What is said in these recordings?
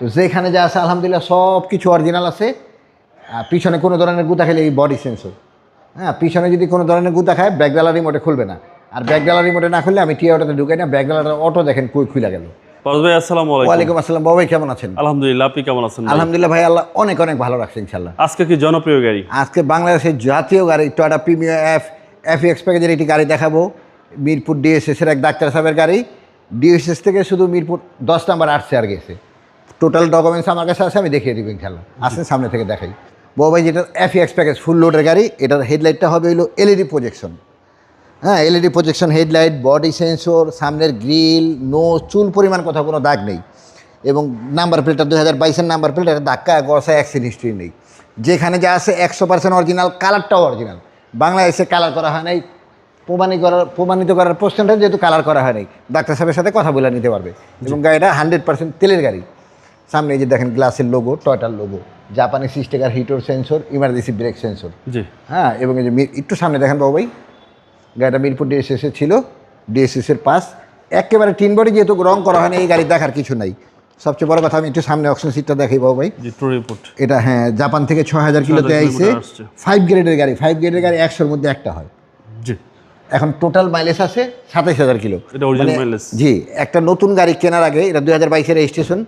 তো যেখানে যা আছে আলহামদুলিল্লাহ সব কিছু অরিজিনাল আছে। পিছনে কোনো ধরনের গুতা খেলে এই বডি সেন্সর, হ্যাঁ পিছনে যদি কোনো ধরনের গুতা খায় ব্যাকডালার রিমোটে খুলবে না। আর ব্যাকডালার রিমোটে না খুললে আমি টিয়া অটোতে ঢুকাই না, ব্যাকডালার অটো দেখেন কই খুলে গেল। পারভেজ ভাই আসসালামু আলাইকুম। ওয়ালাইকুম আসসালাম বাবা, কেমন আছেন? আলহামদুলিল্লাহ, আপনি কেমন আছেন? আলহামদুলিল্লাহ ভাই, আল্লাহ অনেক অনেক ভালো রাখছে ইনশাল্লাহ। আজকে কি জনপ্রিয় গাড়ি? আজকে বাংলাদেশের জাতীয় গাড়ি টয়োটা প্রিমিয়ার এফএক্স প্যাকেজের একটি গাড়ি দেখাবো। মিরপুর ডিএসএসের এক ডাক্তার সাহেবের গাড়ি। ডিএসএস থেকে শুধু মিরপুর 10 নাম্বার আসছে আর গেছে। টোটাল ডকুমেন্টস আমার কাছে আছে, আমি দেখিয়ে দিব ইনশাল্লাহ। আসেন সামনে থেকে দেখাই। বউ ভাই, যেটা এফএক্স প্যাকেজ ফুল লোডের গাড়ি, এটার হেডলাইটটা হবে হলো এলইডি প্রজেকশন। হ্যাঁ, LED projection headlight, body sensor, সামনের গ্রিল, নোজ, চুল পরিমাণ কোথাও কোনো দাগ নেই। এবং নাম্বার প্লেটটা 2022-এর নাম্বার প্লেট, এটা ধাক্কা গসা অ্যাক্সিডেন্ট হিস্ট্রি নেই। যেখানে যা আছে 100% অরিজিনাল, কালারটাও অরিজিনাল। বাংলাদেশে কালার করা হয় নাই, প্রমাণিত করার প্রশ্নটা যেহেতু কালার করা হয় নাই, ডাক্তার সাহেবের সাথে কথা বলে নিতে পারবে। এবং গাড়িটা 100% তেলের গাড়ি। সামনে এই যে দেখেন গ্লাসের লোগো, টয়টার লোগো, জাপানি স্টিকার, হিটোর সেন্সর, ইমার্জেন্সি ব্রেক সেন্সর। জি হ্যাঁ, এবং এই যে একটু সামনে দেখেন বাবু ভাই, গাড়িটা মিরপুর ডিএসএসে ছিল, ডিএসএসের পাস। একেবারে টিন বডি, যেহেতু রং করা হয় না, এই গাড়ি দেখার কিছু নাই। সবচেয়ে বড় কথা, আমি একটু সামনে অপশন সিটটা দেখাই বাবু ভাই। এটা হ্যাঁ জাপান থেকে 6000 কিলোতে আইছে। 5 গ্রেডের গাড়ি, 5 গ্রেডের গাড়ি 100-এর মধ্যে একটা হয়। জি, এখন টোটাল মাইলেজ আছে 27000 কিলো। এটা অরিজিনাল মাইলেজ। জি, একটা নতুন গাড়ি কেনার আগে, এটা 2022-এর রেজিস্ট্রেশন,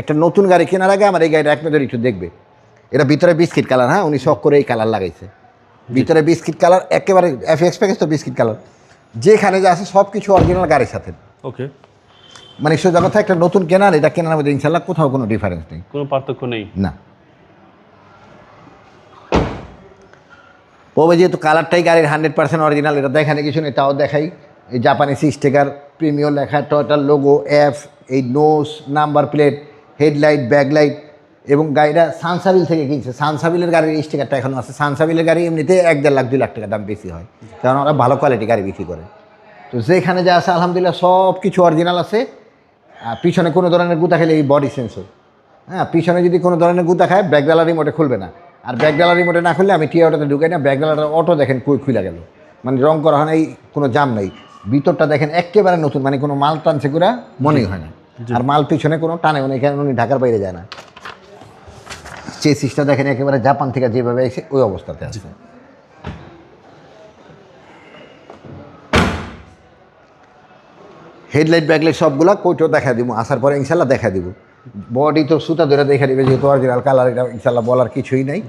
একটা নতুন গাড়ি কেনার আগে আমার এই গাড়িটা এক নজর একটু দেখবে। এটা ভিতরে বিস্কিট কালার, হ্যাঁ উনি শখ করে এই কালার লাগাইছে। ভিতরে বিস্কিট কালার, একেবারে এফএক্স প্যাকেজ তো বিস্কিট কালার। যেখানে যা আছে সব কিছু অরিজিনাল গাড়ির সাথে। ওকে, মানে সোজা কথা, একটা নতুন কেনার এটা কেনার মধ্যে ইনশাল্লাহ কোথাও কোনো ডিফারেন্স নেই, কোনো পার্থক্য নেই না। ওবে যেহেতু কালারটাই গাড়ির 100% অরিজিনাল, এটা দেখানে কিছু নেই, তাও দেখাই। এই জাপানি স্টিকার, প্রিমিয়ার লেখা, টয়টার লোগো, এফ, এই nose, number plate, headlight, backlight. এবং গাড়িটা সানসাবিল থেকে কিনছে। সানসাবিলের গাড়ির স্টিকারটা এখনও আছে। সানসাবিলের গাড়ি এমনিতে 1-1.5 লাখ 2 লাখ টাকা দাম বেশি হয়, কারণ ওরা ভালো কোয়ালিটি গাড়ি বিক্রি করে। তো যেখানে যা আছে আলহামদুলিল্লাহ সব কিছু অরিজিনাল আছে। পিছনে কোনো ধরনের গুতা খেলে এই বডি সেন্সর, হ্যাঁ পিছনে যদি কোনো ধরনের গুতা খায় ব্যাকডালার রিমোটে খুলবে না। আর ব্যাকডালার রিমোটে না খুললে আমি টিয়া অটোতে ঢুকাই না, ব্যাকডালার অটো দেখেন কই খুলে গেল। মানে রং করা হয় নাই, কোনো জাম নেই। ভিতরটা দেখেন একেবারে নতুন, মানে কোনো মাল টানছে করে মনেই হয় না। আর মাল পিছনে কোনো টানেও না, এখানে উনি ঢাকার বাইরে যায় না। চেসিসটা দেখেন একেবারে জাপান থেকে যেভাবে এসে ওই অবস্থাতে আছে। হেডলাইট, ব্যাকলাইট সবগুলা কোইটাও দেখা দিব, আসার পরে ইনশাল্লাহ দেখা দিব। বডি তো সুতা ধরে দেখা দিবে, যেহেতু অরিজিনাল কালার, এটা ইনশাল্লাহ বলার কিছুই নাই।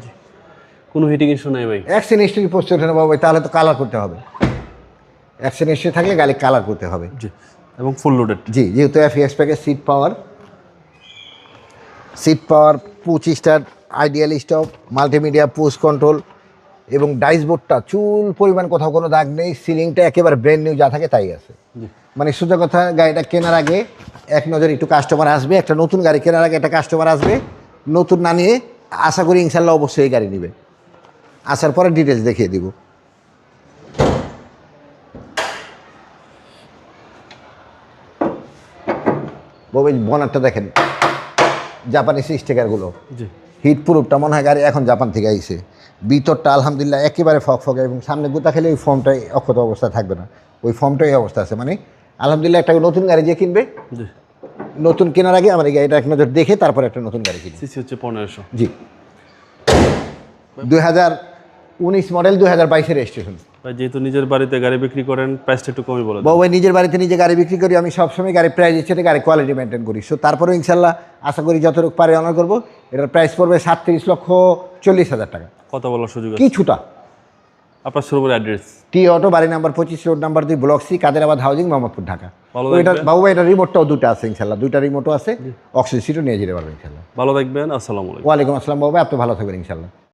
কোনো হিটিং ইস্যু নাই ভাই? অ্যাক্সিডেন্ট হিস্ট্রি পোস্ট ওঠে না বাবা, তাহলে তো কালার করতে হবে। অ্যাক্সিডেন্ট হিস্ট্রি থাকলে গাড়ি কালার করতে হবে। জি, এবং ফুল লোডেড। জি, যেহেতু এফএক্স প্যাকেজ, সিট পাওয়ার 25টার ideal stop, multimedia, push control এবং ডাইসবোর্ডটা চুল পরিমাণ কোথাও কোনো দাগ নেই। সিলিংটা একেবারে ব্র্যান্ড নিউ যা থাকে তাই আছে। মানে সোজা কথা, গাড়িটা কেনার আগে এক নজর একটু কাস্টমার আসবে। একটা নতুন গাড়ি কেনার আগে একটা কাস্টমার আসবে, নতুন না নিয়ে আশা করি ইনশাল্লাহ অবশ্যই এই গাড়ি নেবে। আসার পরে ডিটেলস দেখিয়ে দিব। ববে বনারটা দেখেন, জাপানি স্টিকারগুলো, হিট প্রুফটা মনে হয় গাড়ি এখন জাপান থেকে আইছে। ভিতরটা আলহামদুলিল্লাহ একেবারে ফকফকে, এবং সামনে গুতা খেলে ওই ফর্মটাই অক্ষত অবস্থা থাকবে না, ওই ফর্মটাই অবস্থা আছে। মানে আলহামদুলিল্লাহ একটা নতুন গাড়ি যে কিনবে, নতুন কেনার আগে আমার এই গাড়িটা এক নজর দেখে তারপর একটা নতুন গাড়ি কিনবে। সিসি হচ্ছে 1500। জি, 2019 মডেল, 2022-এর রেজিস্ট্রেশন। যেহেতু নিজের বাড়িতে গাড়ি বিক্রি করেন, প্রাইসটা একটু কমই বলেন। বাবু ভাই, নিজের বাড়িতে নিজে গাড়ি বিক্রি করি, আমি সবসময় গাড়ি প্রাইসের সাথে গাড়ি কোয়ালিটি মেনটেন করি। সো তারপরে ইনশাল্লাহ আশা করি যতটুকু পারে অনার করবো। এটার প্রাইস পড়বে 37,40,000 টাকা। কথা বলার সুযোগ আছে কিছুটা। আপনার শোরুমের অ্যাড্রেস? টি অটো, বাড়ি number 25, road number 2, block C, Kaderabad housing, Mohammadpur, Dhaka. এটা বাবু ভাই, এটা রিমোটটাও দুটো আছে ইনশাল্লাহ, দুইটা রিমোটও আছে। অক্সিজেন সিটও নিয়ে যেতে পারবেন ইনশাল্লাহ। ভালো থাকবেন। আসসালামু আলাইকুম। ওয়ালাইকুম আসসালাম বাবু ভাই, আপনি ভালো থাকবেন ইনশাল্লাহ।